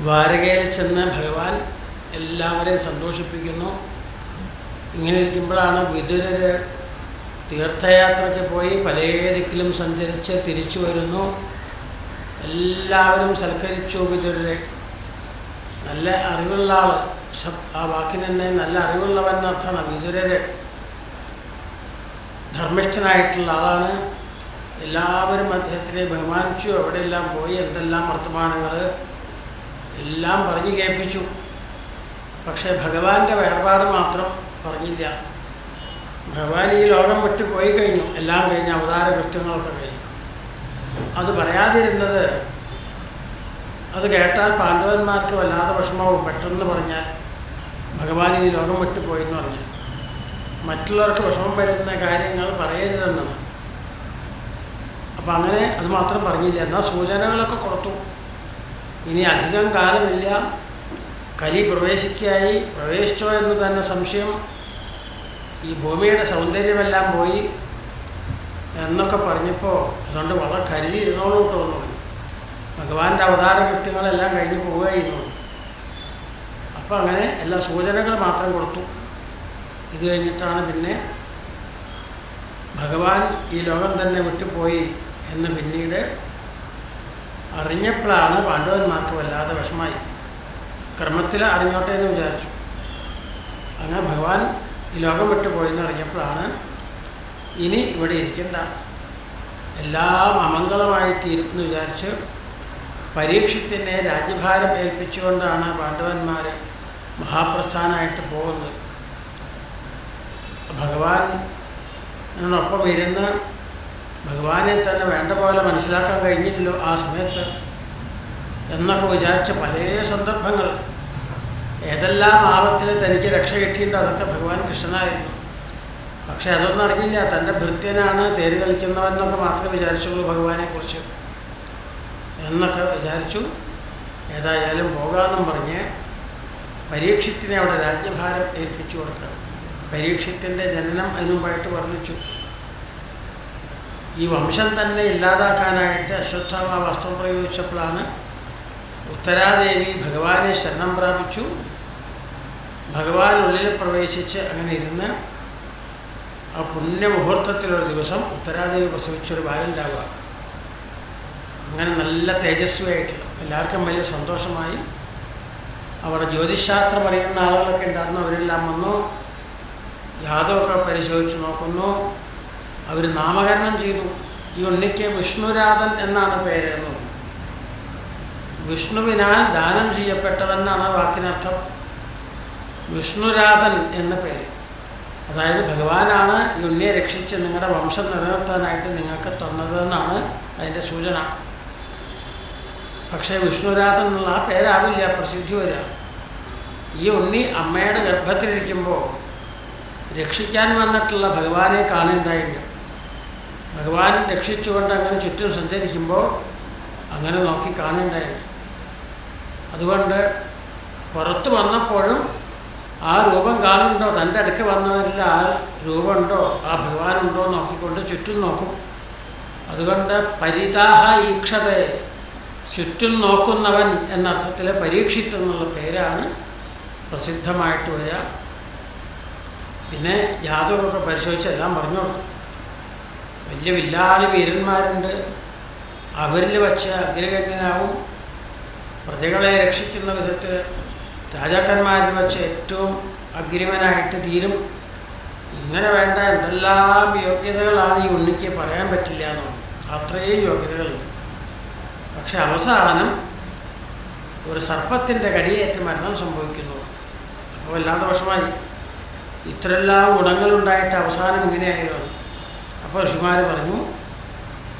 ദ്വാരകയിൽ ചെന്ന് ഭഗവാൻ എല്ലാവരെയും സന്തോഷിപ്പിക്കുന്നു. ഇങ്ങനെ ഇരിക്കുമ്പോഴാണ് വിതുരർ തീർത്ഥയാത്രയ്ക്ക് പോയി പല ദിക്കിലും സഞ്ചരിച്ച് തിരിച്ചു വരുന്നു. എല്ലാവരും സൽക്കരിച്ചു വിതുരരെ. നല്ല അറിവുള്ള ആൾ, ആ വാക്കിന് തന്നെ നല്ല അറിവുള്ളവൻ എന്നർത്ഥമാണ്. വിതുരര് ധർമ്മിഷ്ഠനായിട്ടുള്ള ആളാണ്. എല്ലാവരും അദ്ദേഹത്തിനെ ബഹുമാനിച്ചു. അവിടെയെല്ലാം പോയി എന്തെല്ലാം വർത്തമാനങ്ങൾ എല്ലാം പറഞ്ഞു കേൾപ്പിച്ചു. പക്ഷേ ഭഗവാന്റെ വേർപാട് മാത്രം പറഞ്ഞില്ല. ഭഗവാൻ ഈ ലോകം വിട്ട് പോയി കഴിഞ്ഞു, എല്ലാം കഴിഞ്ഞ് അവതാര കൃത്യങ്ങളൊക്കെ കഴിഞ്ഞു. അത് പറയാതിരുന്നത്, അത് കേട്ടാൽ പാണ്ഡവന്മാർക്ക് വല്ലാതെ വിഷമവും. പെട്ടെന്ന് പറഞ്ഞാൽ ഭഗവാൻ ഈ ലോകം വിട്ട് പോയെന്ന് പറഞ്ഞാൽ മറ്റുള്ളവർക്ക് വിഷമം വരുന്ന കാര്യങ്ങൾ പറയരുതെന്നാണ്. അപ്പം അങ്ങനെ അത് മാത്രം പറഞ്ഞില്ല. എന്നാൽ സൂചനകളൊക്കെ കൊടുത്തു. ഇനി അധികം കാലമില്ല, കലി പ്രവേശിച്ചോ എന്ന് തന്നെ സംശയം. ഈ ഭൂമിയുടെ സൗന്ദര്യമെല്ലാം പോയി എന്നൊക്കെ പറഞ്ഞപ്പോൾ അതുകൊണ്ട് വളരെ കരുതി ഇരുന്നോളൂ തോന്നുന്നു. ഭഗവാന്റെ അവതാര കൃത്യങ്ങളെല്ലാം കഴിഞ്ഞ് പോവുകയായിരുന്നു. അപ്പോൾ അങ്ങനെ എല്ലാ സൂചനകൾ മാത്രം കൊടുത്തു. ഇത് കഴിഞ്ഞിട്ടാണ് പിന്നെ ഭഗവാൻ ഈ ലോകം തന്നെ വിട്ടുപോയി എന്ന് പിന്നീട് അറിഞ്ഞപ്പോഴാണ് പാണ്ഡവന്മാർക്ക് വല്ലാതെ വിഷമായി. ക്രമത്തിൽ അറിഞ്ഞോട്ടെ എന്ന് വിചാരിച്ചു. അങ്ങനെ ഭഗവാൻ ഈ ലോകം വിട്ടുപോയെന്ന് അറിഞ്ഞപ്പോഴാണ് ഇനി ഇവിടെ ഇരിക്കണ്ട, എല്ലാം അമംഗളമായിത്തീരും എന്ന് വിചാരിച്ച് പരീക്ഷത്തിനെ രാജ്യഭാരം ഏൽപ്പിച്ചുകൊണ്ടാണ് പാണ്ഡവന്മാർ മഹാപ്രസ്ഥാനമായിട്ട് പോകുന്നത്. ഭഗവാനോടൊപ്പം ഇരുന്ന് ഭഗവാനെ തന്നെ വേണ്ട പോലെ മനസ്സിലാക്കാൻ കഴിഞ്ഞില്ലല്ലോ ആ സമയത്ത് എന്നൊക്കെ വിചാരിച്ച പല സന്ദർഭങ്ങൾ. ഏതെല്ലാം ആപത്തിൽ തനിക്ക് രക്ഷ കിട്ടിയിട്ടുണ്ടോ അതൊക്കെ ഭഗവാൻ കൃഷ്ണനായിരുന്നു. പക്ഷെ അതൊന്നും അറിഞ്ഞില്ല. തൻ്റെ ഭൃത്യനാണ്, തേര് കളിക്കുന്നവനെന്നൊക്കെ മാത്രമേ വിചാരിച്ചുള്ളൂ ഭഗവാനെക്കുറിച്ച് എന്നൊക്കെ വിചാരിച്ചു. ഏതായാലും പോകാമെന്നും പറഞ്ഞ് പരീക്ഷത്തിനെ അവിടെ രാജ്യഭാരം ഏൽപ്പിച്ചു കൊടുക്കുക. പരീക്ഷത്തിൻ്റെ ജനനം അതിനുമുമ്പായിട്ട് വർണ്ണിച്ചു. ഈ വംശം തന്നെ ഇല്ലാതാക്കാനായിട്ട് അശ്വത്ഥാമ വസ്ത്രം പ്രയോഗിച്ചപ്പോഴാണ് ഉത്തരാദേവി ഭഗവാനെ ശരണം പ്രാപിച്ചു. ഭഗവാൻ ഉള്ളിൽ പ്രവേശിച്ച് അങ്ങനെ ഇരുന്ന് ആ പുണ്യമുഹൂർത്തത്തിലൊരു ദിവസം ഉത്തരാദേവി പ്രസവിച്ചൊരു ബാലുണ്ടാവുക. അങ്ങനെ നല്ല തേജസ്വിയായിട്ടുള്ള എല്ലാവർക്കും വലിയ സന്തോഷമായി. അവിടെ ജ്യോതിശാസ്ത്രം അറിയുന്ന ആളുകളൊക്കെ ഉണ്ടായിരുന്നു. അവരെല്ലാം വന്നു, ജാതകമൊക്കെ പരിശോധിച്ച് നോക്കുന്നു. അവർ നാമകരണം ചെയ്തു. ഈ ഉണ്ണിക്ക് വിഷ്ണുരാധൻ എന്നാണ് പേര് എന്ന് പറഞ്ഞു. വിഷ്ണുവിനാൽ ദാനം ചെയ്യപ്പെട്ടവെന്നാണ് വാക്കിനർത്ഥം. വിഷ്ണുരാധൻ എന്ന പേര്. അതായത് ഭഗവാനാണ് ഈ ഉണ്ണിയെ രക്ഷിച്ച് നിങ്ങളുടെ വംശം നിലനിർത്താനായിട്ട് നിങ്ങൾക്ക് തന്നതെന്നാണ് അതിൻ്റെ സൂചന. പക്ഷേ വിഷ്ണുരാധൻ എന്നുള്ള ആ പേരാവില്ല പ്രസിദ്ധി വരിക. ഈ ഉണ്ണി അമ്മയുടെ ഗർഭത്തിലിരിക്കുമ്പോൾ രക്ഷിക്കാൻ വന്നിട്ടുള്ള ഭഗവാനെ കാണുന്നുണ്ടായില്ല. ഭഗവാൻ രക്ഷിച്ചുകൊണ്ട് അങ്ങനെ ചുറ്റും സഞ്ചരിക്കുമ്പോൾ അങ്ങനെ നോക്കി കാണുന്നുണ്ടായില്ല. അതുകൊണ്ട് പുറത്ത് വന്നപ്പോഴും ആ രൂപം കാണുന്നുണ്ടോ, തൻ്റെ അടുക്ക് വന്നവരിൽ ആ രൂപമുണ്ടോ, ആ ഭഗവാനുണ്ടോ നോക്കിക്കൊണ്ട് ചുറ്റും നോക്കും. അതുകൊണ്ട് പരിതാഹ ഈക്ഷത, ചുറ്റും നോക്കുന്നവൻ എന്നർത്ഥത്തിൽ പരീക്ഷിത്ത് എന്നുള്ള പേരാണ് പ്രസിദ്ധമായിട്ട് വരിക. പിന്നെ ജാതകമൊക്കെ പരിശോധിച്ച് എല്ലാം പറഞ്ഞു കൊടുക്കും. വലിയ വില്ലാളി വീരന്മാരുണ്ട്, അവരിൽ വച്ച് അഗ്രഗണ്യനാവും. പ്രജകളെ രക്ഷിക്കുന്ന വിധത്തിൽ രാജാക്കന്മാരിൽ വച്ച് ഏറ്റവും അഗ്രിമനായിട്ട് തീരും. ഇങ്ങനെ വേണ്ട എന്തെല്ലാം യോഗ്യതകളാണ് ഈ ഉണ്ണിക്ക് പറയാൻ പറ്റില്ല എന്നാണ്. അത്രയും യോഗ്യതകളുണ്ട്. പക്ഷെ അവസാനം ഒരു സർപ്പത്തിൻ്റെ കടിയേറ്റ് മരണം സംഭവിക്കുന്നു. അപ്പോൾ വല്ലാതെ വിഷമായി. ഇത്രയെല്ലാം ഗുണങ്ങളുണ്ടായിട്ട് അവസാനം ഇങ്ങനെയായിരുന്നു. അപ്പോൾ ഋഷിമാർ പറഞ്ഞു,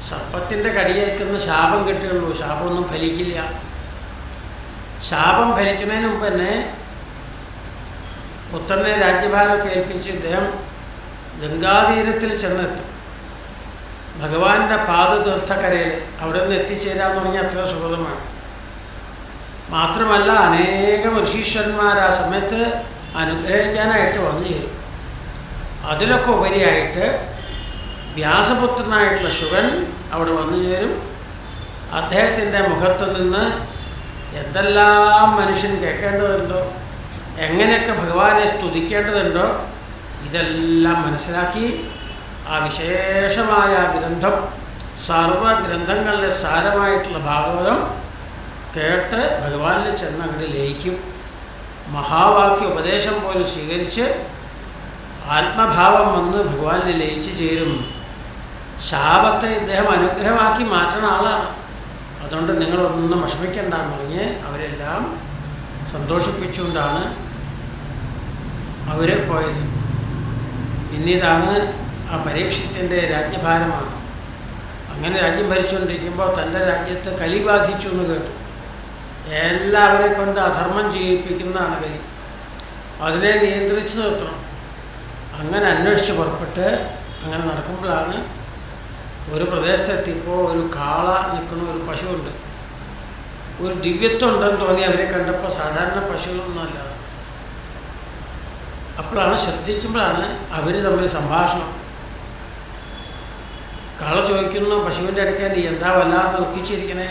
സർപ്പത്തിൻ്റെ കടിയേൽക്കുന്ന ശാപം കിട്ടുകയുള്ളൂ, ശാപമൊന്നും ഫലിക്കില്ല. ശാപം ഫലിക്കുന്നതിന് മുമ്പ് തന്നെ പുത്രനെ രാജ്യഭാരമൊക്കെ ഏൽപ്പിച്ച് ഇദ്ദേഹം ഗംഗാതീരത്തിൽ ചെന്നെത്തും. ഭഗവാന്റെ പാദതീർത്ഥക്കരയിൽ അവിടെ നിന്ന് എത്തിച്ചേരാന്ന് പറഞ്ഞാൽ അത്ര സുഗതമാണ്. മാത്രമല്ല അനേകം ഋഷീശ്വരന്മാർ ആ സമയത്ത് അനുഗ്രഹിക്കാനായിട്ട് വന്നു ചേരും. അതിലൊക്കെ ഉപരിയായിട്ട് വ്യാസപുത്രനായിട്ടുള്ള ശുഗൻ അവിടെ വന്നു ചേരും. അദ്ദേഹത്തിൻ്റെ മുഖത്തു നിന്ന് എന്തെല്ലാം മനുഷ്യൻ കേൾക്കേണ്ടതുണ്ടോ, എങ്ങനെയൊക്കെ ഭഗവാനെ സ്തുതിക്കേണ്ടതുണ്ടോ, ഇതെല്ലാം മനസ്സിലാക്കി ആ വിശേഷമായ ഗ്രന്ഥം, സർവഗ്രന്ഥങ്ങളിലെ സാരമായിട്ടുള്ള ഭാഗവതം കേട്ട് ഭഗവാനിൽ ചെന്ന് അങ്ങോട്ട് ലയിക്കും. മഹാവാക്യ ഉപദേശം പോലും സ്വീകരിച്ച് ആത്മഭാവം വന്ന് ഭഗവാനിൽ ലയിച്ച് ചേരും. ശാപത്തെ ഇദ്ദേഹം അനുഗ്രഹമാക്കി മാറ്റുന്ന ആളാണ്. അതുകൊണ്ട് നിങ്ങളൊന്നും വിഷമിക്കേണ്ടെന്ന് പറഞ്ഞ് അവരെല്ലാം സന്തോഷിപ്പിച്ചുകൊണ്ടാണ് അവർ പോയത്. പിന്നീടാണ് ആ പരീക്ഷത്തിൻ്റെ രാജ്യഭാരമാണ്. അങ്ങനെ രാജ്യം ഭരിച്ചുകൊണ്ടിരിക്കുമ്പോൾ തൻ്റെ രാജ്യത്ത് കലി ബാധിച്ചു എന്ന് കേട്ടു. എല്ലാവരെ കൊണ്ട് അധർമ്മം ചെയ്യിപ്പിക്കുന്നതാണ് കലി. അതിനെ നിയന്ത്രിച്ച് നിർത്തണം. അങ്ങനെ അന്വേഷിച്ച് പുറപ്പെട്ട് അങ്ങനെ നടക്കുമ്പോഴാണ് ഒരു പ്രദേശത്തെത്തിയപ്പോൾ ഒരു കാള നിൽക്കുന്ന ഒരു പശുവുണ്ട്. ഒരു ദിവ്യത്വം ഉണ്ടെന്ന് തോന്നി അവരെ കണ്ടപ്പോൾ. സാധാരണ പശുവൊന്നുമല്ല. അപ്പോഴാണ് ശ്രദ്ധിക്കുമ്പോഴാണ് അവർ തമ്മിൽ സംഭാഷണം. കാള ചോദിക്കുന്നു പശുവിൻ്റെ അടുക്കൽ, നീ എന്താ വല്ലാതെ ദുഃഖിച്ചിരിക്കണേ,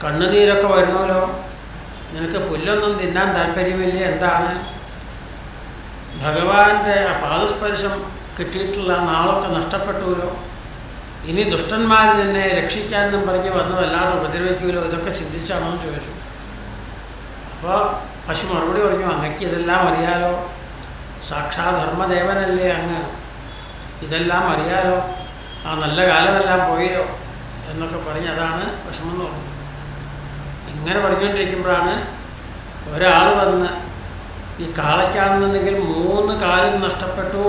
കണ്ണുനീരൊക്കെ വരണമല്ലോ, നിനക്ക് പുല്ലൊന്നും തിന്നാൻ താല്പര്യമില്ല, എന്താണ്? ഭഗവാന്റെ ആ പാദസ്പർശം കിട്ടിയിട്ടുള്ള നാളൊക്കെ നഷ്ടപ്പെട്ടുല്ലോ, ഇനി ദുഷ്ടന്മാർ നിന്നെ രക്ഷിക്കാനെന്നും പറഞ്ഞ് വന്ന് വല്ലാതെ ഉപദ്രവിക്കുമല്ലോ, ഇതൊക്കെ ചിന്തിച്ചാണോ എന്ന് ചോദിച്ചു. അപ്പോൾ പശു മറുപടി പറഞ്ഞു, അങ്ങക്ക് ഇതെല്ലാം അറിയാലോ, സാക്ഷാത് ധർമ്മദേവനല്ലേ അങ്ങ്, ഇതെല്ലാം അറിയാലോ, ആ നല്ല കാലമെല്ലാം പോയോ എന്നൊക്കെ പറഞ്ഞ് അതാണ് വിഷമെന്ന് പറഞ്ഞു. ഇങ്ങനെ പറഞ്ഞുകൊണ്ടിരിക്കുമ്പോഴാണ് ഒരാൾ വന്ന്, ഈ കാളയ്ക്കാണെന്നുണ്ടെങ്കിൽ 3 കാലും നഷ്ടപ്പെട്ടു,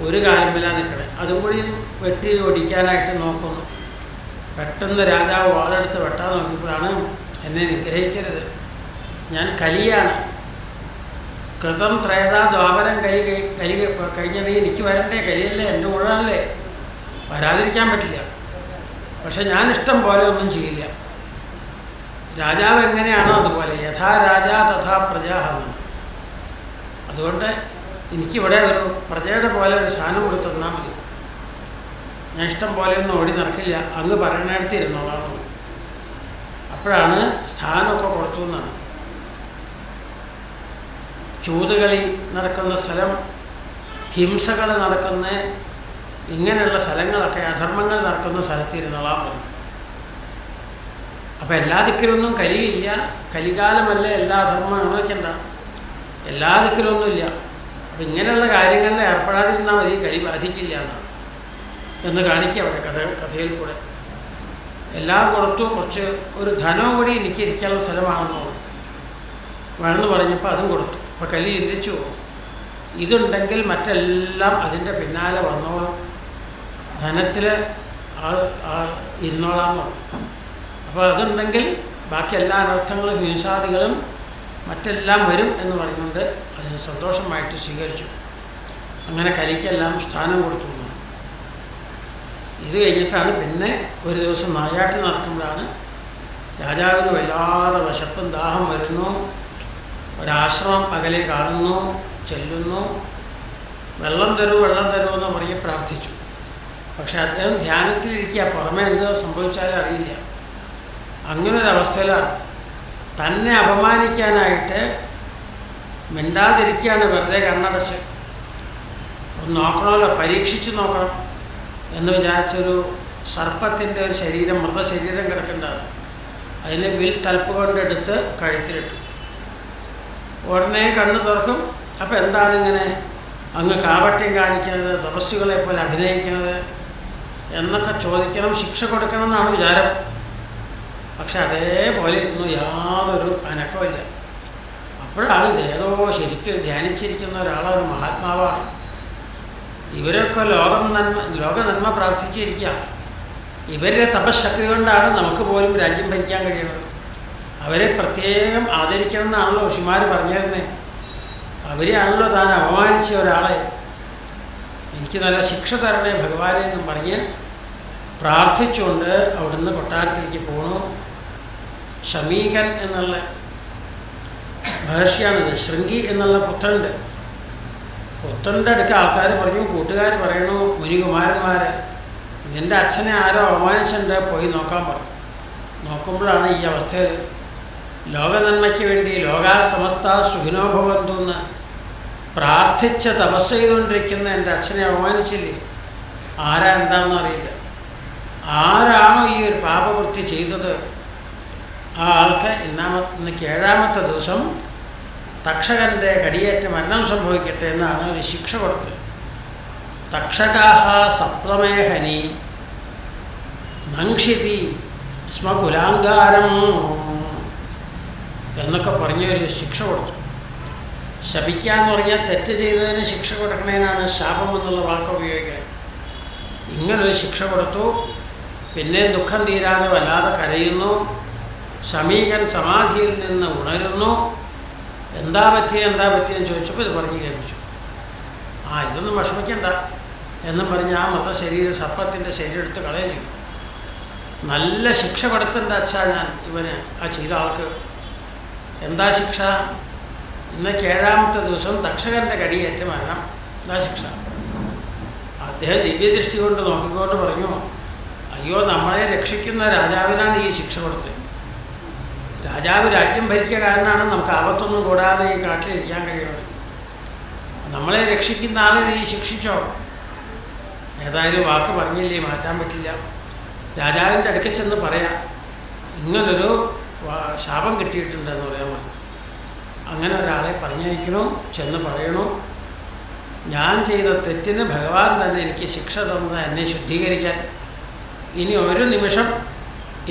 ഒരു കാലുമില്ല നിൽക്കണേ, അതും കൂടി വെട്ടി ഓടിക്കാനായിട്ട് നോക്കുന്നു. പെട്ടെന്ന് രാജാവ് വാളെടുത്ത് വെട്ടാൻ നോക്കിയപ്പോഴാണ്, എന്നെ നിഗ്രഹിക്കരുത്, ഞാൻ കലിയാണ്, കൃതം ത്രേതാ ദ്വാപരം കലി കഴിഞ്ഞിട്ട് എനിക്ക് വരണ്ടേ, കലിയല്ലേ, എൻ്റെ കൂടാണല്ലേ, വരാതിരിക്കാൻ പറ്റില്ല. പക്ഷെ ഞാൻ ഇഷ്ടം പോലെ ഒന്നും ചെയ്യില്ല. രാജാവ് എങ്ങനെയാണോ അതുപോലെ, യഥാ രാജാ തഥാ പ്രജാഹമാണ്. അതുകൊണ്ട് എനിക്കിവിടെ ഒരു പ്രജയുടെ പോലെ ഒരു സ്ഥാനം കൊടുത്ത് തന്നാൽ മതി, ഞാൻ ഇഷ്ടം പോലെയൊന്നും ഓടി നടക്കില്ല, അങ്ങ് പറയണടുത്ത് ഇരുന്നോളാം. അപ്പോഴാണ് സ്ഥാനമൊക്കെ കൊടുത്തു എന്നാണ്. ചൂതുകളി നടക്കുന്ന സ്ഥലം, ഹിംസകൾ നടക്കുന്ന ഇങ്ങനെയുള്ള സ്ഥലങ്ങളൊക്കെ, അധർമ്മങ്ങൾ നടക്കുന്ന സ്ഥലത്തിരുന്നോളാൻ പറഞ്ഞു. അപ്പോൾ എല്ലാ ദിക്കിലൊന്നും കലിയില്ല, കലികാലമല്ല, എല്ലാ അധർമ്മങ്ങളൊക്കെ ഉണ്ടാകും, എല്ലാ ദിക്കിലൊന്നുമില്ല. അപ്പം ഇങ്ങനെയുള്ള കാര്യങ്ങളിൽ ഏർപ്പെടാതിരുന്നാൽ മതി, കലി ബാധിക്കില്ല എന്ന് കാണിക്കുക അവിടെ കഥയിൽ കൂടെ. എല്ലാം കൊടുത്തു, കുറച്ച് ഒരു ധനവും കൂടി എനിക്ക് ഇരിക്കാനുള്ള സ്ഥലമാണെന്നോ വേണമെന്ന് പറഞ്ഞപ്പോൾ അതും കൊടുത്തു. അപ്പോൾ കലി ചിന്തിച്ചു, ഇതുണ്ടെങ്കിൽ മറ്റെല്ലാം അതിൻ്റെ പിന്നാലെ വന്നോളും, ധനത്തിൽ ഇരുന്നോളാം പറഞ്ഞു. അപ്പോൾ അതുണ്ടെങ്കിൽ ബാക്കി എല്ലാ അനർത്ഥങ്ങളും ഹിംസാദികളും മറ്റെല്ലാം വരും എന്ന് പറഞ്ഞുകൊണ്ട് അതിന് സന്തോഷമായിട്ട് സ്വീകരിച്ചു. അങ്ങനെ കലിക്കെല്ലാം സ്ഥാനം കൊടുത്തു. ഇത് കഴിഞ്ഞിട്ടാണ് പിന്നെ ഒരു ദിവസം നായാട്ട് നടക്കുമ്പോഴാണ് രാജാവിന് വല്ലാതെ വിശപ്പും ദാഹം വരുന്നു. ഒരാശ്രമം അകലെ കാണുന്നു, ചെല്ലുന്നു, വെള്ളം തരൂ വെള്ളം തരൂ എന്ന് പറഞ്ഞ് പ്രാർത്ഥിച്ചു. പക്ഷെ അദ്ദേഹം ധ്യാനത്തിലിരിക്കുക, പുറമേ എന്തോ സംഭവിച്ചാലും അറിയില്ല. അങ്ങനൊരവസ്ഥയിലാണ്. തന്നെ അപമാനിക്കാനായിട്ട് മിണ്ടാതിരിക്കുകയാണ്, വെറുതെ കണ്ണടച്ച്. ഒന്ന് നോക്കണമല്ലോ, പരീക്ഷിച്ച് നോക്കണം എന്ന് വിചാരിച്ചൊരു സർപ്പത്തിൻ്റെ ഒരു ശരീരം, മൃതശരീരം കിടക്കേണ്ടതാണ്. അതിനെ വിൽ തലപ്പ് കൊണ്ടെടുത്ത് കഴുത്തിലിട്ടു. ഉടനെ കണ്ണ് തുറക്കും. അപ്പോൾ എന്താണ് ഇങ്ങനെ അങ്ങ് കാപട്യം കാണിക്കുന്നത്, തപസ്സുകളെ പോലെ അഭിനയിക്കുന്നത് എന്നൊക്കെ ചോദിക്കണം, ശിക്ഷ കൊടുക്കണം എന്നാണ് വിചാരം. പക്ഷെ അതേപോലെ ഒന്നും യാതൊരു അനക്കമില്ല. അപ്പോഴാണ് ഇതേതോ ശരിക്കും ധ്യാനിച്ചിരിക്കുന്ന ഒരാളെ, ഒരു മഹാത്മാവാണ്. ഇവരൊക്കെ ലോക നന്മ പ്രാർത്ഥിച്ചിരിക്കുക. ഇവരുടെ തപശക്തി കൊണ്ടാണ് നമുക്ക് പോലും രാജ്യം ഭരിക്കാൻ കഴിയുന്നത്. അവരെ പ്രത്യേകം ആദരിക്കണം എന്നാണല്ലോ ഋഷിമാർ പറഞ്ഞിരുന്നത്. അവരെയാണല്ലോ താൻ അപമാനിച്ച ഒരാളെ. എനിക്ക് നല്ല ശിക്ഷ തരണേ ഭഗവാനെ എന്നും പറഞ്ഞ് പ്രാർത്ഥിച്ചുകൊണ്ട് അവിടുന്ന് കൊട്ടാരത്തിലേക്ക് പോണു. ശമീകൻ എന്നുള്ള മഹർഷിയാണിത്. ശൃംഗി എന്നുള്ള പുത്രനുണ്ട്. പുത്രൻ്റെ അടുക്ക ആൾക്കാർ പറഞ്ഞു, കൂട്ടുകാർ പറയണു, മുനികുമാരന്മാർ നിൻ്റെ അച്ഛനെ ആരോ അപമാനിച്ചിട്ടുണ്ട്, പോയി നോക്കാൻ പറഞ്ഞു. നോക്കുമ്പോഴാണ് ഈ അവസ്ഥയിൽ ലോകനന്മയ്ക്ക് വേണ്ടി ലോകാ സമസ്ത സുഖിനോ ഭവന്തു എന്ന് പ്രാർത്ഥിച്ച് തപസ് ചെയ്തുകൊണ്ടിരിക്കുന്ന എൻ്റെ അച്ഛനെ അവമാനിച്ചില്ലേ? ആരാ എന്താണെന്ന് അറിയില്ല. ആരാണോ ഈ ഒരു പാപവൃത്തി ചെയ്തത് ആ ആൾക്ക് ഇന്നേക്ക് 7ാമത്തെ ദിവസം തക്ഷകൻ്റെ കടിയേറ്റ് മരണം സംഭവിക്കട്ടെ എന്നാണ് ഒരു ശിക്ഷ കൊടുത്തത്. തക്ഷകാഹ സപ്തമേഹനി നങ്ഷിതി സ്മ കുലാങ്കാരം എന്നൊക്കെ പറഞ്ഞൊരു ശിക്ഷ കൊടുത്തു. ശപിക്കാന്ന് പറഞ്ഞാൽ തെറ്റ് ചെയ്തതിന് ശിക്ഷ കൊടുക്കണേനാണ് ശാപം എന്നുള്ള വാക്ക് ഉപയോഗിക്കുന്നത്. ഇങ്ങനൊരു ശിക്ഷ കൊടുത്തു. പിന്നെ ദുഃഖം തീരാതെ വല്ലാതെ കരയുന്നു. ശമീകൻ സമാധിയിൽ നിന്ന് ഉണരുന്നു. എന്താ പറ്റിയെന്ന് ചോദിച്ചപ്പോൾ ഇത് പറഞ്ഞു കേൾപ്പിച്ചു. ഇതൊന്നും വിഷമിക്കണ്ട എന്നും പറഞ്ഞ് ആ സർപ്പത്തിൻ്റെ ശരീരം എടുത്ത് കളയുകയും ചെയ്തു. നല്ല ശിക്ഷ കൊടുത്തിട്ടുണ്ട് അച്ഛാ ഞാൻ ഇവന്, ആ ചെയ്ത ആൾക്ക്. എന്താ ശിക്ഷ? ഇന്നേക്ക് 7ാമത്തെ ദിവസം തക്ഷകൻ്റെ കടിയേറ്റ് മരണം. എന്താ ശിക്ഷ? അദ്ദേഹം ദിവ്യദൃഷ്ടി കൊണ്ട് നോക്കിക്കൊണ്ട് പറഞ്ഞു, അയ്യോ, നമ്മളെ രക്ഷിക്കുന്ന രാജാവിനാണ് ഈ ശിക്ഷ കൊടുത്തത്. രാജാവ് രാജ്യം ഭരിക്കാരനാണ്, നമുക്ക് ആപത്തൊന്നും കൂടാതെ ഈ കാട്ടിലിരിക്കാൻ കഴിയുന്നത്. നമ്മളെ രക്ഷിക്കുന്ന ആളെ നീ ശിക്ഷിച്ചോ? ഏതായാലും വാക്ക് പറഞ്ഞില്ലേ, മാറ്റാൻ പറ്റില്ല. രാജാവിൻ്റെ അടുക്കൽ ചെന്ന് പറയാം, ഇങ്ങനൊരു ശാപം കിട്ടിയിട്ടുണ്ടെന്ന് പറയാൻ പറഞ്ഞു. അങ്ങനെ ഒരാളെ പറഞ്ഞയക്കണോ, ചെന്ന് പറയണോ, ഞാൻ ചെയ്ത തെറ്റിന് ഭഗവാൻ തന്നെ എനിക്ക് ശിക്ഷ തന്നത് എന്നെ ശുദ്ധീകരിക്കാൻ. ഇനി ഒരു നിമിഷം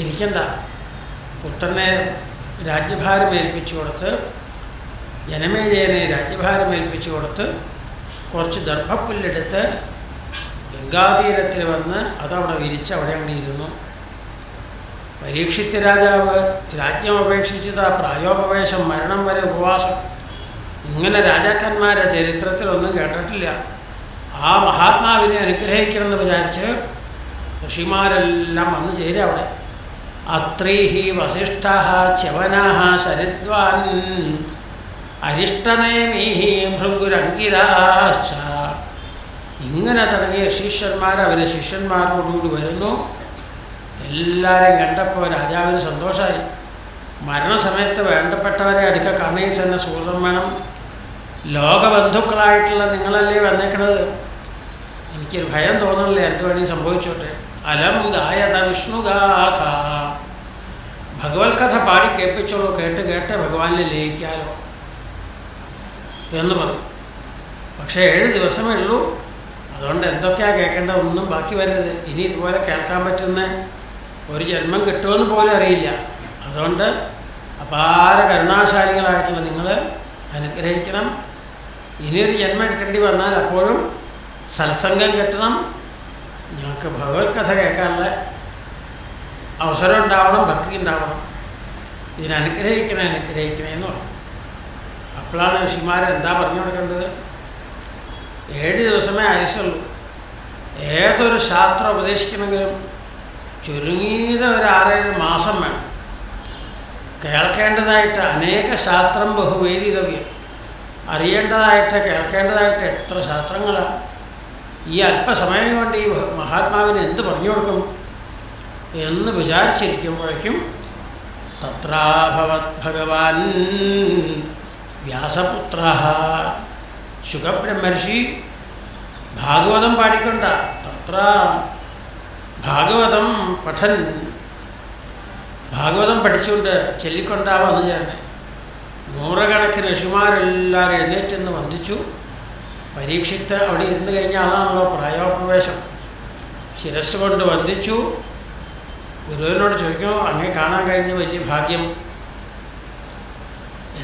ഇരിക്കണ്ട. പുത്രനെ രാജ്യഭാരം ഏൽപ്പിച്ചു കൊടുത്ത്, ജനമേജയനെ രാജ്യഭാരം ഏൽപ്പിച്ചു കൊടുത്ത്, കുറച്ച് ദർഭപ്പുല്ലെടുത്ത് ഗംഗാതീരത്തിൽ വന്ന് അതവിടെ വിരിച്ച് അവിടെ അങ്ങോട്ട് ഇരുന്നു. പരീക്ഷിത്ത് രാജാവ് രാജ്യം അപേക്ഷിച്ചത് പ്രായോപവേശം, മരണം വരെ ഉപവാസം. ഇങ്ങനെ രാജാക്കന്മാരെ ചരിത്രത്തിലൊന്നും കേട്ടിട്ടില്ല. ആ മഹാത്മാവിനെ അനുഗ്രഹിക്കണമെന്ന് വിചാരിച്ച് ഋഷിമാരെല്ലാം വന്നു ചേരുക അവിടെ. അത്രീഹി വസിഷ്ഠ ച്യവനാഹ ശരദ്വാൻ അരിഷ്ടനേമീഹി ഭൃങ്കുരങ്കിരാശ്ച. ഇങ്ങനെ തുടങ്ങിയ ശിഷ്യന്മാർ അവർ ശിഷ്യന്മാരോടുകൂടി വരുന്നു. എല്ലാവരെയും കണ്ടപ്പോൾ രാജാവിന് സന്തോഷമായി. മരണസമയത്ത് വേണ്ടപ്പെട്ടവരെ അടുക്ക കണ്ണയിൽ തന്നെ സുഹൃതം വേണം. ലോകബന്ധുക്കളായിട്ടുള്ള നിങ്ങളല്ലേ വന്നേക്കണത്, എനിക്കൊരു ഭയം തോന്നുന്നില്ല, എന്ത് വേണമെങ്കിൽ സംഭവിച്ചോട്ടെ. അലം ഗായത വിഷ്ണുഗാഥ, ഭഗവത് കഥ പാടി കേൾപ്പിച്ചോളൂ, കേട്ട് കേട്ട് ഭഗവാനിൽ ലയിക്കാലോ എന്ന് പറഞ്ഞു. പക്ഷേ 7 ദിവസമേ ഉള്ളൂ. അതുകൊണ്ട് എന്തൊക്കെയാണ് കേൾക്കേണ്ടത് ഒന്നും ബാക്കി വരരുത്. ഇനി ഇതുപോലെ കേൾക്കാൻ പറ്റുന്ന ഒരു ജന്മം കിട്ടുമെന്ന് പോലും അറിയില്ല. അതുകൊണ്ട് അപാര കരുണാശാലികളായിട്ടുള്ള നിങ്ങൾ അനുഗ്രഹിക്കണം. ഇനിയൊരു ജന്മം എടുക്കേണ്ടി വന്നാൽ അപ്പോഴും സത്സംഗം കിട്ടണം. ഞങ്ങൾക്ക് ഭഗവത് കഥ കേൾക്കാനുള്ള അവസരം ഉണ്ടാവണം, ഭക്തി ഉണ്ടാവണം. ഇതിനനുഗ്രഹിക്കണേ എന്ന് പറഞ്ഞു. അപ്പോഴാണ് ഋഷിമാരെന്താ പറഞ്ഞു കൊടുക്കേണ്ടത്? 7 ദിവസമേ ആയുസുള്ളൂ. ഏതൊരു ശാസ്ത്രം ഉപദേശിക്കണമെങ്കിലും ചുരുങ്ങിയത് ഒരു 6-7 മാസം വേണം. കേൾക്കേണ്ടതായിട്ട് അനേക ശാസ്ത്രം ബഹുവേദിതവ്യം, അറിയേണ്ടതായിട്ട് കേൾക്കേണ്ടതായിട്ട് എത്ര ശാസ്ത്രങ്ങളാണ്. ഈ അല്പസമയം കൊണ്ട് ഈ മഹാത്മാവിന് എന്ത് പറഞ്ഞു കൊടുക്കും എന്ന് വിചാരിച്ചിരിക്കുമ്പോഴേക്കും തത്രാഭവത് ഭഗവാൻ വ്യാസപുത്ര ശുഖബ്രഹ്മർഷി ഭാഗവതം പാടിക്കൊണ്ട തത്ര ഭാഗവതം പഠൻ, ഭാഗവതം പഠിച്ചുകൊണ്ട് ചൊല്ലിക്കൊണ്ടാ വന്നു ചേർന്നെ. 100 കണക്കിന് ഋഷിമാരെല്ലാവരും എഴുന്നേറ്റെന്ന് വന്ദിച്ചു. പരീക്ഷിത്ത് അവിടെ ഇരുന്ന് കഴിഞ്ഞ ആളാണല്ലോ പ്രായോപവേശം. ശിരസ് കൊണ്ട് വന്ദിച്ചു. ഗുരുവിനോട് ചോദിക്കുന്നു, അങ്ങേ കാണാൻ കഴിഞ്ഞ വലിയ ഭാഗ്യം,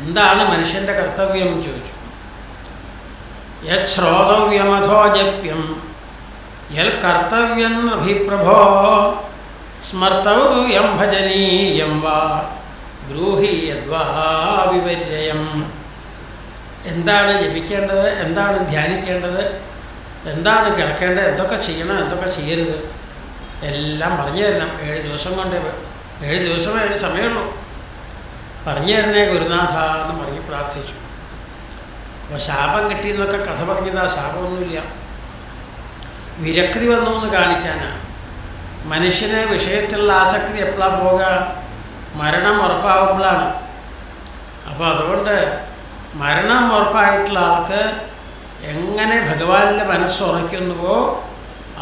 എന്താണ് മനുഷ്യൻ്റെ കർത്തവ്യം എന്ന് ചോദിച്ചു. യത് ശ്രോതവ്യമഥോ ജപ്യം യൽ കർത്തവ്യം അഭിപ്രഭോ സ്മർത്തവ്യം ഭജനീയം വാ ബ്രൂഹി യദ്വാ വിപര്യം. എന്താണ് ജപിക്കേണ്ടത്, എന്താണ് ധ്യാനിക്കേണ്ടത്, എന്താണ് കേൾക്കേണ്ടത്, എന്തൊക്കെ ചെയ്യണം, എന്തൊക്കെ ചെയ്യരുത് എല്ലാം പറഞ്ഞു തരണം. 7 ദിവസം കൊണ്ട് 7 ദിവസമേ അതിന് സമയമുള്ളൂ. പറഞ്ഞു തരണേ ഗുരുനാഥ എന്ന് പറഞ്ഞ് പ്രാർത്ഥിച്ചു. അപ്പോൾ ശാപം കിട്ടിയെന്നൊക്കെ കഥ പറഞ്ഞതാ, ശാപമൊന്നുമില്ല, വിരക്തി വന്നു എന്ന് കാണിക്കാനാണ്. മനുഷ്യന് വിഷയത്തിലുള്ള ആസക്തി എപ്പോഴാണ് പോകുക? മരണം ഉറപ്പാകുമ്പോഴാണ്. അപ്പോൾ അതുകൊണ്ട് മരണം ഉറപ്പായിട്ടുള്ള ആൾക്ക് എങ്ങനെ ഭഗവാനിലെ മനസ്സുറയ്ക്കുന്നുവോ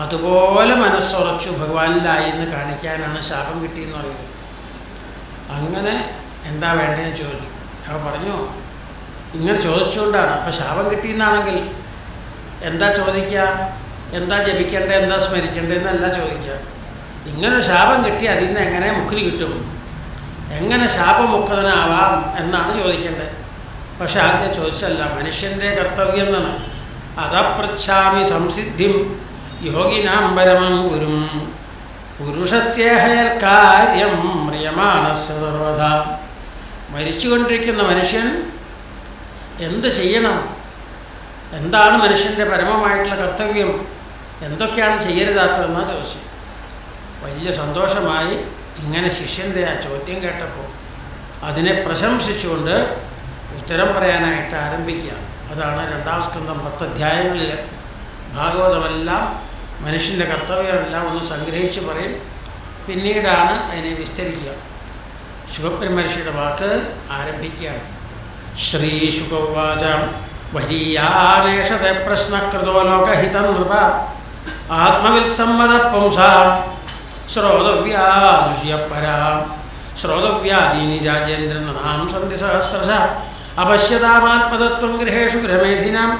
അതുപോലെ മനസ്സുറച്ചു ഭഗവാനിലായി എന്ന് കാണിക്കാനാണ് ശാപം കിട്ടിയെന്ന് പറയുന്നത്. അങ്ങനെ എന്താ വേണ്ടതെന്ന് ചോദിച്ചു. അവ പറഞ്ഞു ഇങ്ങനെ ചോദിച്ചുകൊണ്ടാണ്. അപ്പോൾ ശാപം കിട്ടിയെന്നാണെങ്കിൽ എന്താ ചോദിക്കുക? എന്താ ജപിക്കേണ്ടത്, എന്താ സ്മരിക്കേണ്ടതെന്നല്ല ചോദിക്കുക. ഇങ്ങനെ ശാപം കിട്ടി അതിൽ നിന്ന് എങ്ങനെ മുക്തി കിട്ടും, എങ്ങനെ ശാപമുക്തനാവാം എന്നാണ് ചോദിക്കേണ്ടത്. പക്ഷെ ആദ്യം ചോദിച്ചല്ല, മനുഷ്യൻ്റെ കർത്തവ്യം എന്നാണ്. അതപൃച്ഛാമി സംസിദ്ധിം യോഗിനാം പരമം ഗുരും പുരുഷസ്യേഹയൽ കാര്യം മ്രിയമാണസ്യ സർവദാ. മരിച്ചുകൊണ്ടിരിക്കുന്ന മനുഷ്യൻ എന്ത് ചെയ്യണം, എന്താണ് മനുഷ്യൻ്റെ പരമമായിട്ടുള്ള കർത്തവ്യം, എന്തൊക്കെയാണ് ചെയ്യരുതാത്തതെന്നാണ് ചോദിച്ചത്. വലിയ സന്തോഷമായി. ഇങ്ങനെ ശിഷ്യൻ്റെ ആ ചോദ്യം കേട്ടപ്പോൾ അതിനെ പ്രശംസിച്ചുകൊണ്ട് ഉത്തരം പറയാനായിട്ട് ആരംഭിക്കുക. അതാണ് 2-ാം സ്കന്ധം 10 അധ്യായങ്ങളിൽ ഭാഗവതമെല്ലാം മനുഷ്യൻ്റെ കർത്തവ്യമെല്ലാം ഒന്ന് സംഗ്രഹിച്ച് പറയും. പിന്നീടാണ് അതിനെ വിസ്തരിക്കുക. ശുകബ്രഹ്മർഷിയുടെ വാക്ക് ആരംഭിക്കുകയാണ്. ശ്രീശുകോവാച വരീയാനേഷത്തെ പ്രശ്നകൃതോ ലോകഹിതം നൃപ ആത്മവിത്സമ്മത പുംസാം ശ്രോതവ്യാദുഷ്യപരാ ശ്രോതവ്യാദീനി രാജേന്ദ്രനാം സന്ധി സഹസ്രശ അപശ്യതാമാത്മതത്വം ഗൃഹേഷു ഗൃഹമേധിനാം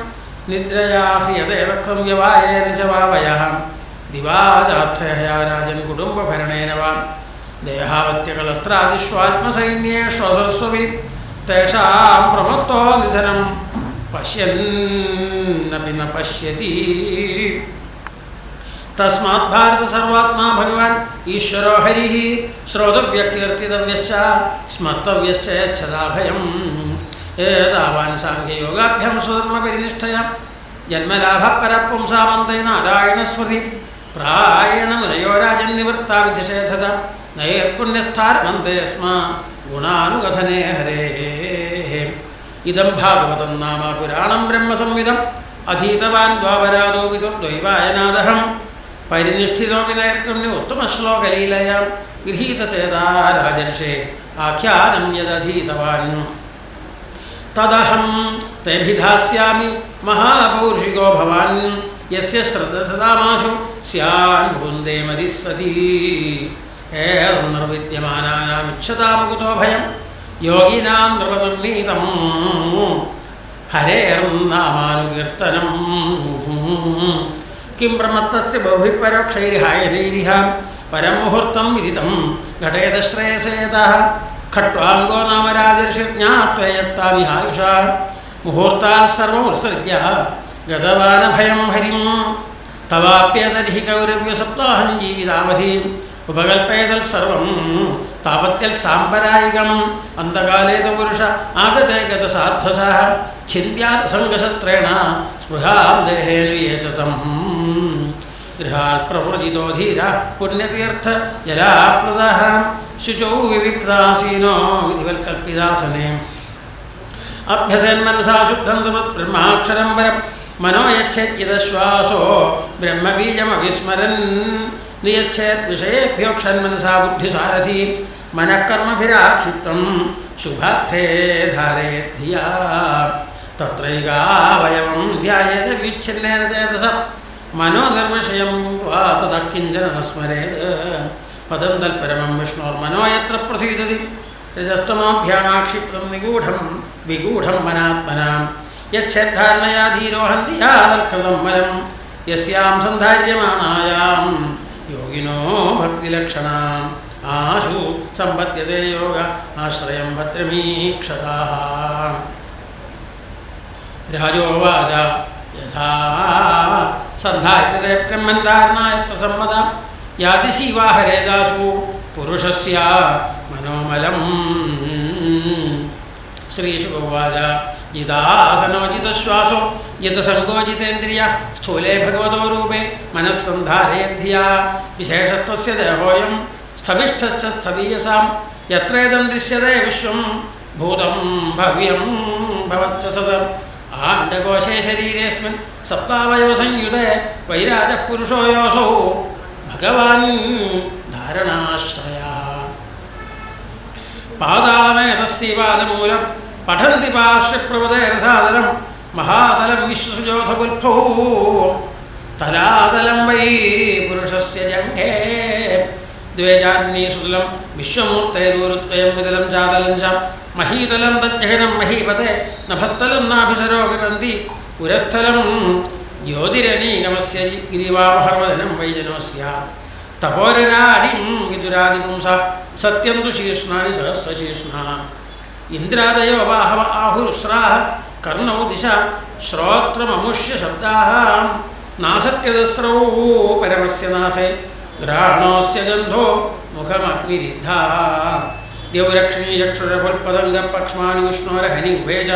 നിദ്രയാ ഹ്രിയതേവക്രം യവായേന ച വാവയഃ ദിവാചാർത്ഥയ രാജൻ കുടുംബഭരണേന വാ ദേഹാവത്യകളത്രാദിഷ്വാത്മസൈന്യേഷ്വസർസ്വഭി തേഷാം പ്രമത്തോ നിധനം പശ്യന്നപി ന പശ്യതി. തസ്മാത് ഭാരത സർവാത്മാ ഭഗവാൻ ഈശ്വരോ ഹരിഃ ശ്രോതവ്യകീർത്തിതവ്യശ്ച സ്മർത്തവ്യശ്ച യച്ഛദാഭയം. ഏതാവാൻ സാഖ്യയോഗാഭ്യാം സ്വധർമ്മപരിനിഷ്ഠയ ജന്മലാഭപരപുംസാമന്തേ നാരായണസ്മൃതി പ്രായണ മുനയോ രാജൻ നിവൃത്താ വിധിഷേധത നൈർപുണ്യസ്ഥാരമന്തേ സ്മ ഗുണാനുകഥനേ ഹരേഃ. ഇദം ഭാഗവതം നാമ പുരാണം ബ്രഹ്മസംവിദം അധീതവാൻ ദ്വാപരാദോ വിദുർദ്വൈവായനാദഹം പരിനിഷ്ഠിതോപി നൈർഗുണ്യ ഉത്തമശ്ലോകലീലയാ ഗൃഹീതചേതാ രാജർഷേ ആഖ്യാനം യദധീതവാൻ തദഹം തേഭിധാസ്യാമി മഹാപൗരുഷികോ ഭവാൻ യസ്യ ശ്രദ്ധതാമാശു സ്യാൻ മുകുന്ദേ മതിസ്സതി. ഏതം നിർവിദ്യമാനാനാമിക്ഷതാമുകുതോ ഭയം യോഗിനാം നൃപനിർണീതം ഹരേർനാമാനുകീർത്തനം കിം ബ്രഹ്മത്തസ്യ ബഹുഭിഃ പരോക്ഷൈർഹായനൈരിഹ പരം മുഹൂർത്തം വിദിതം ഘടേത ശ്രേയസേതഃ ഖട്വാംഗോ നാമ രാജർഷിജ്ഞാത്വയത്താമിഹായുഷ മുഹൂർത്താൽ സർവമുത്സൃജ്യ ഗതവാനഭയം ഹരിം തവാപ്യതർഹി കൗരവ്യസപ്താഹം ജീവിതാവധി ഉപകൽപ്പേതൽ സർവം താപത്യൽ സാമ്പരായികം അന്തകാലേത പുരുഷ ആഗതേ ഗതസാധ്വസഃ ഛിന്ദ്യാത് സംഘശസ്ത്രേണ സ്പൃഹാം ദേഹേനു യേചതം ഗൃഹാത് പ്രവൃജിതോ ധീര പുണ്യതീർത്ഥ ജലാപ്ലുതഃ ശുചൗ വിവിക്താസീനോ വിധിവൽകൽപ്പിതാസനേ അഭ്യസന്മനസാ ശുദ്ധം ബ്രഹ്മാക്ഷരം പരം മനോ യച്ഛേദ്യശ്വാസോ ബ്രഹ്മബീജമവിസ്മരൻ നിയച്ഛേത് വിഷയേഭ്യോക്ഷന്മനസാ ബുദ്ധിസാരഥി മനഃകർമ്മഭിരാക്ഷിത്വം ശുഭാർത്ഥേ ധാരയേത് ധിയാ തത്രൈകാവയവം ധ്യായേത വിച്ഛിന്നേന ചേതസ മനോ നിർവിഷയം വാ തതഃ കിഞ്ചന ന സ്മരേത് പദം തൽപരമം വിഷ്ണോർമനോ യത്ര പ്രസീദതി രജസ്തമോഭ്യാമാക്ഷിപ്തം നിഗൂഢം വിഗൂഢം മനാത്മനാം യച്ഛേദ്ധാരണയാ ധീരോ ഹന്തി യാതൽകൃതം വരം യസ്യാം സന്ധാര്യമാണായാം യോഗിനോ ഭക്തിലക്ഷണാം ആശു സമ്പദ്യത്തെ യോഗ ആശ്രയം ഭദ്രമീക്ഷതാഃ. രാജോവാച യഥാ സന്ധാര്യത്തെ ബ്രഹ്മൻ ധാരണായത്ര സമ്മത യാതി ശിവാ ഹരേദാശു പുരുഷസ്യ മനോമലം. ശ്രീശുകോവാച ജിതാസനോജിതശ്വാസോ യത സങ്കോചിതേന്ദ്രിയ സ്ഥൂലേ ഭഗവതോ രൂപേ മനസ്സന്ധാരയദ്ധിയാ വിശേഷസ്തസ്യ ദേഹോയം സ്ഥവിഷ്ഠശ്ച സ്ഥവീയസാം യത്രേദം ദൃശ്യതേ വിശ്വം ഭൂതം ഭവ്യം ഭവച്ച സദം ആണ്ഡകോശേ ശരീരേസ്മിൻ സപ്താവയവ സംയുതേ വൈരാജഃ പുരുഷോ യോസൗ ഭഗവാൻ ധാരണാശ്രയ. പാതാളമേതസ്യപാദമൂലം പഠന്തി പാർശ്വപ്രവതേരസാദരം മഹാതലം വിശ്വസുജോധപുൽഭൂ തലാതലം വൈ പുരുഷസ്യ ജംഘേ ദ്വേജാന്യസുതലം വിശ്വമൂർത്തേരൂരുദ്വയം വിതലം ചാതലം ച മഹീതലം തജ്ജഹനം മഹീപതേ നഭസ്ഥലം നാഭിസരോ ഗിരന്തി പുരസ്ഥലം ജ്യോതിരനീകമസ്യ ഗിരിവാമഹർവദനം വൈജനോസ്യ തപോരനാടിം വിദുരാദിപുംസ സത്യം തു ശീർഷ്ണാനി സഹസ്രശീർഷ്ണ ഇന്ദ്രാദയോ വാഹവ ആഹുരുസ്രാഹ കർണൗ ദിശ ശ്രോത്രമമുഷ്യ ശബ്ദാഃ നാസത്യദസ്രൗ പരമസ്യ നാസേ ഗ്രാണോസ്യ ഗന്ധോ മുഖമഗ്നിരിദ്ധ ദ്യൗരക്ഷ്ണീ ചക്ഷുരപുൽപതംഗപക്ഷ്മാനി വിഷ്ണോരഹനി ഉഭേജ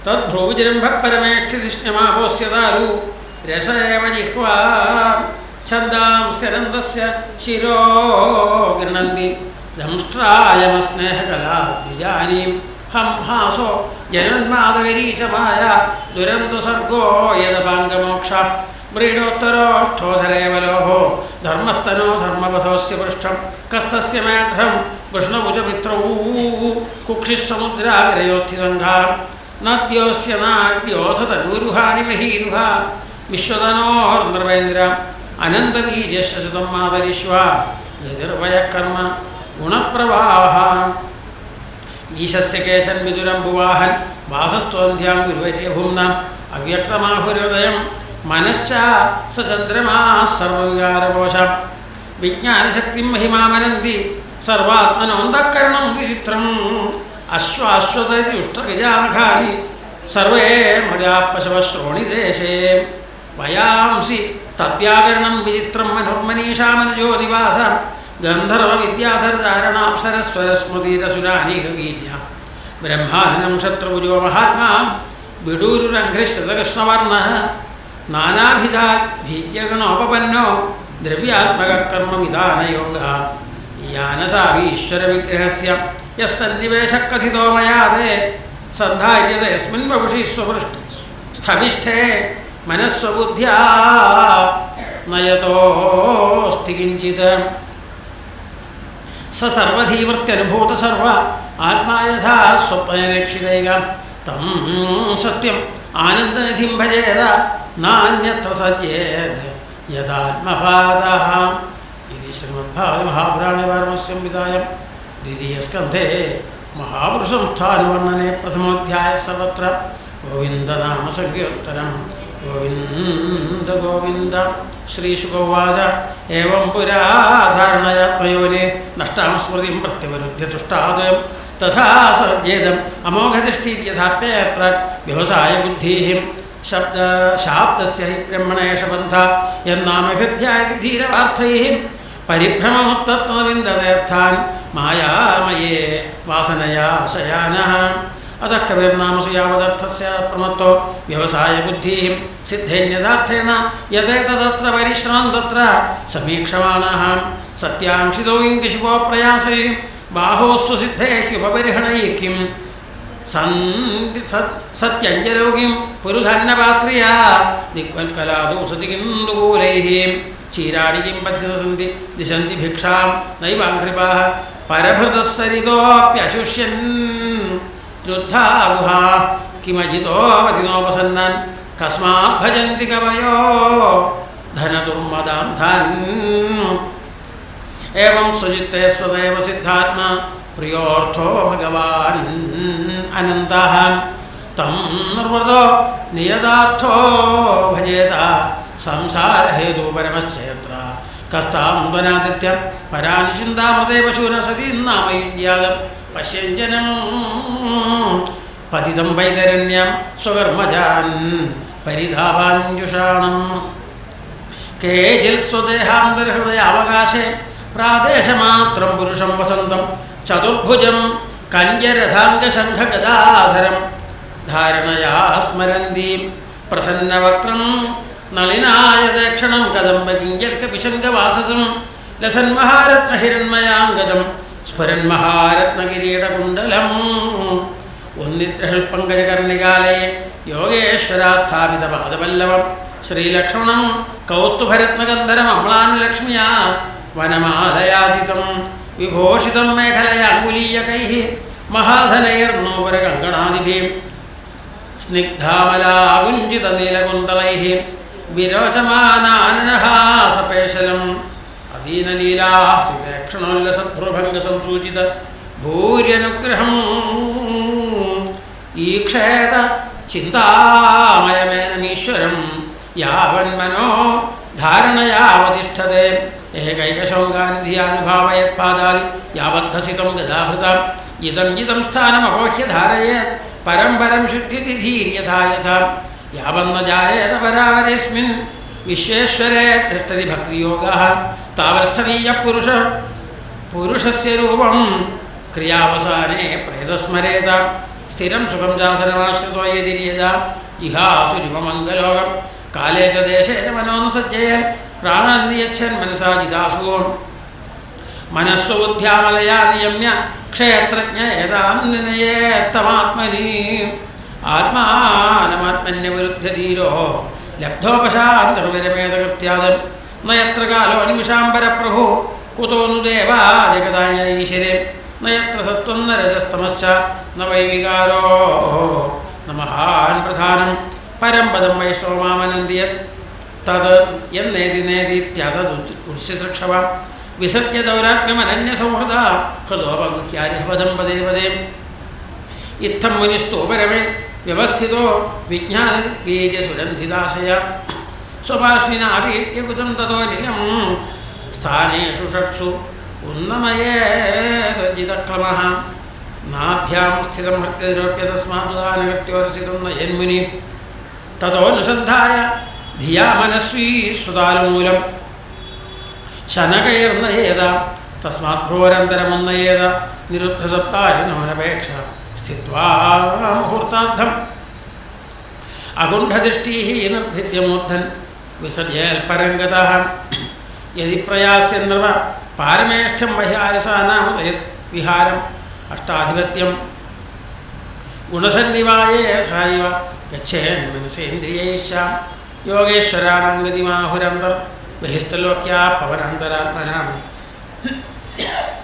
തദ്ഭ്രൂവിജൃംഭപരമേഷ്ഠിതിഷ്ണ്യമാപോസ്യതാരു രസ ഏവ ജിഹ്വാ ഛന്ദാംസ്യനന്ദസ്യ ശിരോ ഗൃണന്തി ദംഷ്ട്രായമസ്നേഹകലാ ദ്വിജാനീം ഹം ഹാസോ ജനന്മാദഗരീചമായ ദുരന്തു സർഗോ യദപാംഗമോക്ഷ വ്രീഡോത്തരോഷ്ഠോധരേവലോഭോ ധർമ്മസ്തനോ ധർമ്മപഥോസ്യ പൃഷ്ഠം കസ്തസ്യ മേഢ്രം വൃഷ്ണഭുജമിത്രൗ കുക്ഷിസമുദ്രാഗ്രയോത്ഥിസംഘാ നദ്യോസ്യ നാട്യോഥ തനൂരുഹാനി മഹീരുഹ വിശ്വതനോർനൃപേന്ദ്ര അനന്തവീര്യശതം മാതരിശ്വ ഗതിർവയകർമ്മ ഗുണപ്രവാഹ ഈശസ്യ കേശൻ വിദുരംബുവാഹൻ വാസസ്ത്വന്ധ്യാം ഗുരുവര്യഭുംന അവ്യക്തമാഹുഹൃദയം മനശ്ച സചന്ദ്രമാ സർവവികാരകോശ വിജ്ഞാനശക്തിം മഹിമാമനന്തി സർവാത്മനോന്തഃകരണം വിചിത്രം അശ്വാശ്വതയുഷ്ടവിജാനഘാനി സർവേ മൃഗാപശവശ്രോണിദേശേ വയാംസി തദ്വ്യാകരണം വിചിത്രം മനുർമനീഷാമനുജ്യോതിവാസ ഗന്ധർവവിദ്യാധരചാരണാപ്സരസ്വരസ്മൃതിരസുരാനീകവീര്യ ബ്രഹ്മാനനം ശത്രുഭുജോ മഹാത്മാ വിഡൂരുരംഘ്രിശ്രുതകൃഷ്ണവർണ്ണ നാനാഭിധാഭീജ്യഗണോപപന്നോ ദ്രവ്യാത്മകർമ്മവിധാനയോഗ യാനസാവീശ്വരവിഗ്രഹസ്യ യസ്സന്നിവേശകഥിതോ മയാതേ സദ്ധാര്യത യസ്മിൻ വപുഷി സ്ഥവിഷ്ഠേ മനസ്വബുദ്ധ്യാ നയതോസ്തി കിഞ്ചിത് സ സർവധീവൃത്യനുഭൂത സർവ ആത്മാ യഥാ സ്വപ്നരക്ഷിതൈക തം സത്യം ആനന്ദനിധിം ഭജേത നാന്യത്ര സജ്ജേത് യഥാത്മപാദഃ. ഇത് ശ്രീമദ്ഭാഗവത മഹാപുരാണേ പാരമഹംസ്യംഹിതായാം ദ്വിതീയസ്കന്ധേ മഹാപുരുഷംസ്ഥാനവർണ്ണനെ പ്രഥമോധ്യായ സർവത്ര ഗോവിന്ദനാമ സങ്കീർത്തനം ഗോവിന്ദ ഗോവിന്ദ. ശ്രീശുകോവാച ഏവം പുരാധാരണയാത്മയോനെ നഷ്ടാം സ്മൃതിം പ്രത്യവരുദ്ധ്യ തുഷ്ടാദയം തഥാ സജ്ജേദം അമോഘദൃഷ്ടിര്യഥാപ്യത്ര വ്യവസായബുദ്ധിഃ ശാബ്ദസ്യ ഹി ബ്രഹ്മണേഷ ബന്ധ യന്നാമഹൃദ്ധ്യായതി ധീരവാർത്ഥൈഃ പരിഭ്രമമുസ്തത്വ വിന്ദതേർത്ഥാൻ മായാമയേ വാസനയാ ശയാനഃ. അത കവിർനാമസു യാവദർത്ഥസ്യ പ്രമത്തോ വ്യവസായബുദ്ധിഃ സിദ്ധേന്യഥാർത്ഥേന യതേതത്ര പരിശ്രമം തത്ര സമീക്ഷമാണഃ സത്യാംശിതോ ഇംഗിശിപോ പ്രയാസൈഃ ബാഹോസ്വ സിദ്ധേഹ്യുപരിഹണൈഃ സത്യഞ്ജലോകിം പുരുധന്നപാത്രിയാ ദിഗ്വൽക്കലാദു സതികിന്ദുകൂലൈഃ ചീരാടികിം പഥിതസന്തി ദിശന്തി ഭിക്ഷാം നൈവാഘ്രിപാഃ പരഭൃതസ്സരിതോപ്യശുഷ്യൻ രുദ്ധാഗുഹാ കിമജിതോപതിനോപസന്നാൻ കസ്മാത് ഭജന്തി കവയോ ധനദുർമദാന്ധാൻ. ഏവം സ്വജിത്തേ സ്വദേവ സിദ്ധാത്മാ പ്രിയോർത്ഥോ ഭഗവാൻ അനന്തഃ തം നിർവൃതോ നിയതാർത്ഥോ ഭജേത സംസാരഹേതു പരമശ്ചയത്ര കസ്താം ധ്വനാദിത്യം പരാനിചിന്താമൃതേ പശൂന സതി നാമയുഞ്ജാതം പശ്യഞ്ജനം പതിതം വൈതരണ്യം സ്വകർമ്മജാൻ പരിധാവാഞ്ജുഷാണം. കേചിൽ സ്വദേഹാന്തർഹൃദയാവകാശേ പ്രാദേശമാത്രം പുരുഷം വസന്തം ചതുർഭുജം കഞ്ജരഥാംഗശംഖഗദാധരം ധാരണയാ സ്മരന്തീം പ്രസന്നവക്രം നളിനായതേക്ഷണം കദംബകിഞ്ചൽക്കപിശങ്കവാസസം ലസന്മഹാരത്നഹിരൺമയാംഗദം സ്ഫുരന്മഹാരത്നകിരീടകുണ്ടലം. ഉന്നിദ്രഹൽപങ്കജകർണികാലയെ യോഗേശ്വരാസ്ഥാപിതപാദപല്ലവം ശ്രീലക്ഷ്മണം കൗസ്തുഭരത്നഗന്ധരം അമ്ലാനലക്ഷ്മിയാ വനമാലയാജിതം വിഘോഷിതം മേഖലയാങ്കുലീയകൈഃ മഹാധനൈർനോപരകങ്കണാദിഭിः സ്നിഗ്ധാമലാകുഞ്ചിതനീലകുന്തളൈः വിരോചമാനാനനഹാസപേശലം അദീനലീലാസിതേക്ഷണോല്ലസദ്ഭ്രുഭംഗസംസൂചിത ഭൂര്യനുഗ്രഹം ഈക്ഷേത ചിന്താമയമേനമീശ്വരം യാവന്മനോ ധാരണയാവതിഷ്ഠത്തെ ഏകൈകശോങ്കാനിധിയാനുഭാവയത്പാദാദി യാവദ്ധസിതം ഗദാഭൃതം ഇതം ഇതം സ്ഥാനമപോഹ്യ ധാരയേത് പരം പരം ശുദ്ധിതിധീര്യഥാ യഥാ യാവന്ന ജായേത പരാവരേസ്മിൻ വിശ്വേശ്വരേ ദൃഷ്ടതി ഭക്തിയോഗഃ താവസ്ഥവീയ പുരുഷസ്യ രൂപം ക്രിയാവസാനേ പ്രേതസ്മരേത സ്ഥിരം സുഖം ചാസനമാശ്രിതോ യതിര്യേത ഇഹാസുരിമമംഗലോകം കാലേ ച ദേശേ ച മനോനുസജ്ജയൻ പ്രാണൻ നിയച്ഛൻ മനസാ ജിതാസുഗോൺ മനസ്സുബുദ്ധ്യാമലയാ നിയമ്യ ക്ഷേത്രജ്ഞ ഏതാം നിനയേത്തമാത്മനി ആത്മാനമാത്മന്യവിരുദ്ധധീരോ ലബ്ധോപശാന്തർവിരമേതകൃത്യാദം നയത്ര കാലോ നിമിഷാംബര പ്രഭു കുതോ नु ദേവാ ജഗതായ ഈശ്വരേ നയത്ര സത്വം ന രജസ്തമശ്ച ന വൈവികാരോ ന മഹാൻ പ്രധാനം പരം പദം വൈഷ്ണവമാമനന്ദിയത് തത് എന്നേതി നേതീത്യതദുത്സിതൃക്ഷവ വിസജ്യ ദൗരാത്മ്യമനന്യസൗഹൃദ ഹൃദോപഗുഹ്യാരിഹപദം പദേ പദേ ഇത്തം മുനിസ്തോപരമേ വ്യവസ്ഥിതോ വിജ്ഞാനവീര്യസുരന്ധിതാശയ സ്വഭാഷ്ണിനാഭീക്യകുതം തതോ നിലം സ്ഥാനേഷു ഷട്സു ഉന്നമയേതജിതക്രമഃ നാഭ്യാം സ്ഥിതം ഹൃദ്യതിരോപ്യ തസ്മാദുദാനകൃത്യോരസിതം നയന്മുനി തതോനുസന്ധായ ധിയാ മനസ്വീ ശ്രുതാലുമൂലം ശനകൈർനയേത തസ്മാത് ഭ്രോരന്തരമുന്നയേത നിരുദ്ധസപ്തായ നോനപേക്ഷ സ്ഥിത്വാ മുഹൂർത്താർത്ഥം അഗുണ്ഠദൃഷ്ടീഃ നിർഭിദ്യമൂർധൻ വിസർജ്യേൽപരംഗതഃ യദി പ്രയാസ്യൻ നൃപ പാരമേഷ്ഠ്യം വഹ്യായസാനാമതയത് വിഹാരം അഷ്ടാധിപത്യം ഗുണസന്നിവായേ സഹൈവ ഗച്ഛേൻ മനസേന്ദ്രിയൈശ്ച യോഗേശ്വരാണാംഗതിമാഹുരന്തർ ബഹിസ്ഥലോക്യാ പവനാന്തരാത്മനാം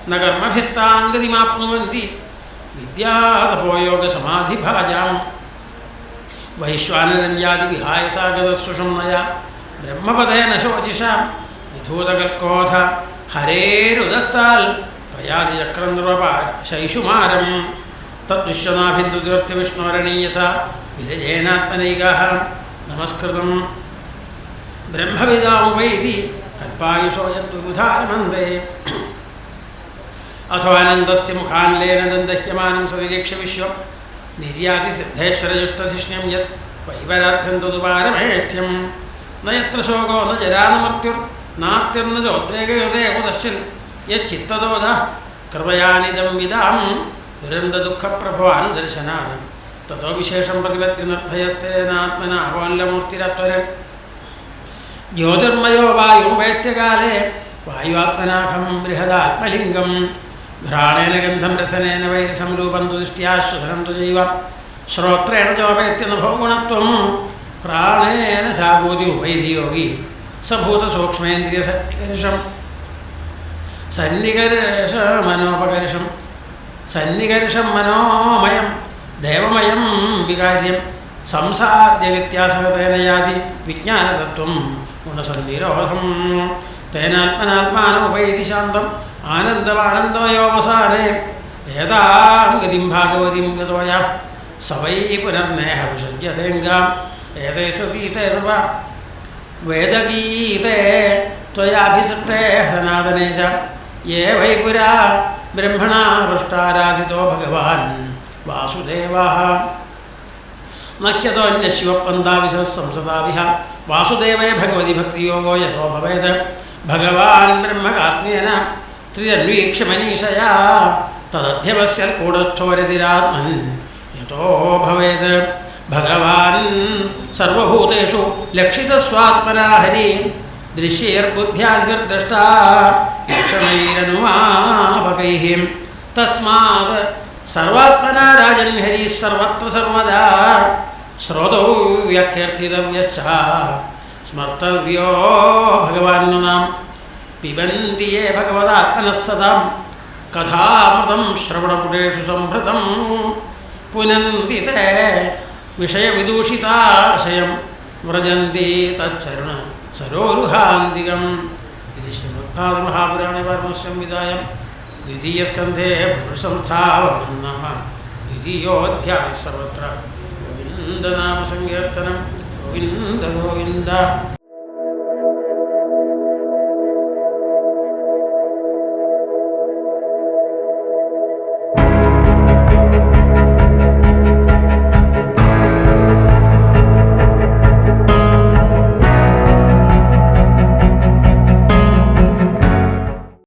ന കർമ്മഭിസ്താംഗതിമാപ്നുവന്തി വിദ്യാതപോയോഗസമാധിഭാജാം വൈശ്വാനരഞ്ജാതി വിഹായ സാഗതസുഷം നയാ ബ്രഹ്മപദേന ശോചിഷാം വിധൂതകൽക്കോധ ഹരേരുദസ്താൽ പ്രയാതിചക്രം ശൈഷുമാരം തദ്വിശ്വനാഭിന്ദുതീർത്ഥ വിഷ്ണോരണീയസ വിരജേനാത്മനൈകാഃ നമസ്കൃതം ബ്രഹ്മവിദാമുപൈതി കൽപ്പായുഷോ യദ്വിബുധാരമന്ദേ അഥോനന്ദസ്യ മുഖാൻലേന ദന്തഹ്യമാനം സനിരീക്ഷ്യ വിശ്വം निर्याति सिद्धेश्वरजुष्टधिष्ण्यं यत् वैवराध्यं तदुपारमेष्ठ्यं न यत्र शोको न जरा न मृत्युर्नार्तिर्न चोद्वेगयुते कुतश्चिन् यच्चित्तदोधः कृपयानिदं विदां दुरन्तदुःखप्रभवानुदर्शनाय ततो विशेषं प्रतिपत्ति निर्भयस्तेनात्मना अपोल्लमूर्तिरत्वरं ज्योतिर्मयो वायुं वैत्यकाले वायुआत्मनाखं बृहदात्मलिङ्गं घ्राणेन गन्धं रसनेन वैरसं रूपं तु दृष्ट्या श्वसनं तु चैव श्रोत्रेण चोपेत्य नभोगुणत्वं प्राणेन सागोति उपैति योगी सन्निकर्षं मनोमयं देवमयं विकार्यं संसाद्य व्यत्यासतेन याति विज्ञानतत्त्वं गुणसन्निरोधं तेनात्मनात्मानोपैति शान्तं आनन्दमानन्दमयोवसाने एतां गतिं भागवतीं गतोया स वै पुनर्नेह विसृज्यतेऽङ्गाम् एते सतीते नृप वेदगीते त्वयाभिसृष्टे सनातने च ये वै पुरा ब्रह्मणा पृष्टाराधितो भगवान् वासुदेवः नह्यतोऽन्यशिवपन्थाविशः संसदाविह वासुदेवे भगवति भक्तियोगो यतो भवेत् भगवान् ब्रह्मकास्नेन त्रिरन्वीक्षमनीषया तदध्यवस्यल्कूढस्थोरतिरात्मन् यतो भवेत् भगवान् सर्वभूतेषु लक्षितस्वात्मना हरि दृश्यैर्बुद्ध्यादिर्द्रष्टा लक्षणैरनुमापकैः तस्मात् सर्वात्मना राजन् हरिः सर्वत्र सर्वदा श्रोतौ व्याख्यर्थितव्यश्च സ്മർത്തവ്യോ ഭഗവാന്നു നാം പിബന്തി യേ ഭഗവതാത്മനഃ സദാം കഥാമൃതം ശ്രവണപുടേഷു സംഭൃതം പുനന്തി തേ വിഷയവിദൂഷിതാശയം വ്രജന്തി തച്ചരുണ സരോരുഹാന്തികം. ഇത് ശ്രീമദ്ഭാഗവതമഹാപുരാണേ പാരമഹംസ്യാം ദ്വിതീയസ്കന്ധേ പുരുഷസംസ്ഥാവർണ്ണം നാമ ദ്വിതീയോऽധ്യായः. സർവത്ര ഗോവിന്ദനാമസങ്കീർത്തനം. ഗോവിന്ദ ഗോവിന്ദ.